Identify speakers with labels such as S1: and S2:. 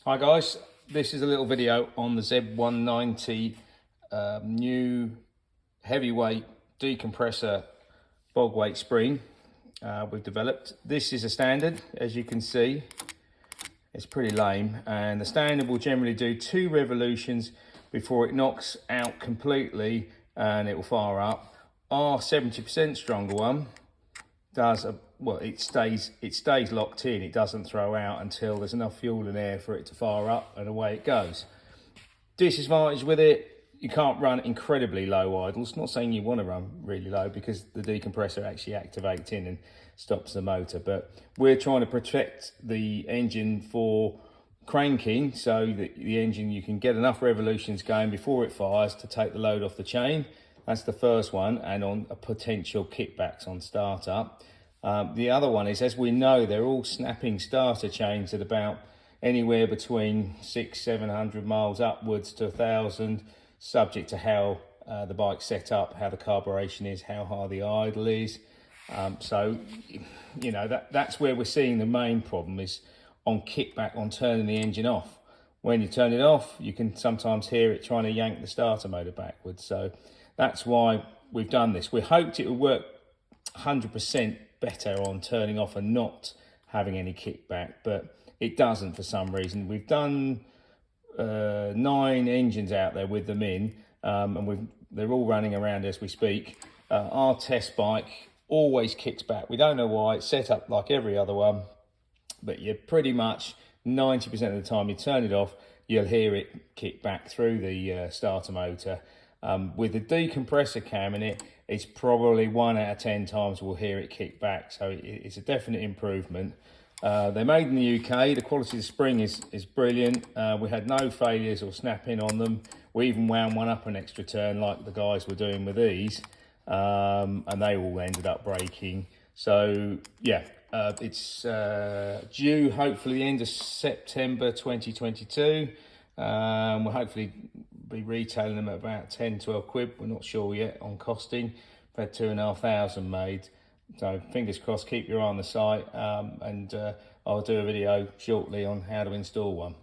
S1: Hi guys, this is a little video on the Z190 new heavyweight decompressor bog weight spring we've developed. This is a standard, as you can see. It's pretty lame, and the standard will generally do 2 revolutions before it knocks out completely and it will fire up. Our 70% stronger one does it stays locked in. It doesn't throw out until there's enough fuel and air for it to fire up, and away it goes. Disadvantage with it, you can't run incredibly low idles. Not saying you want to run really low, because the decompressor actually activates in and stops the motor, but we're trying to protect the engine for cranking, so that the engine, you can get enough revolutions going before it fires to take the load off the chain. That's the first one, and on a potential kickbacks on startup. The other one is, as we know, they're all snapping starter chains at about anywhere between 600-700 miles upwards to 1,000, subject to how the bike's set up, how the carburation is, how high the idle is. So, you know, that's where we're seeing the main problem is on kickback, on turning the engine off. When you turn it off, you can sometimes hear it trying to yank the starter motor backwards. So that's why we've done this. We hoped it would work 100% better on turning off and not having any kickback, but it doesn't for some reason. We've done 9 engines out there with them in, and they're all running around as we speak. Our test bike always kicks back. We don't know why. It's set up like every other one, but you're pretty much 90% of the time you turn it off, you'll hear it kick back through the starter motor. With the decompressor cam in it, it's probably 1 out of 10 times we'll hear it kick back. So it's a definite improvement. They're made in the UK. The quality of the spring is brilliant. We had no failures or snapping on them. We even wound one up an extra turn like the guys were doing with these, and they all ended up breaking. So yeah, it's due hopefully the end of September 2022. We'll hopefully be retailing them at about 10-12 quid. We're not sure yet on costing. We've had 2,500 made, so fingers crossed. Keep your eye on the site, and I'll do a video shortly on how to install one.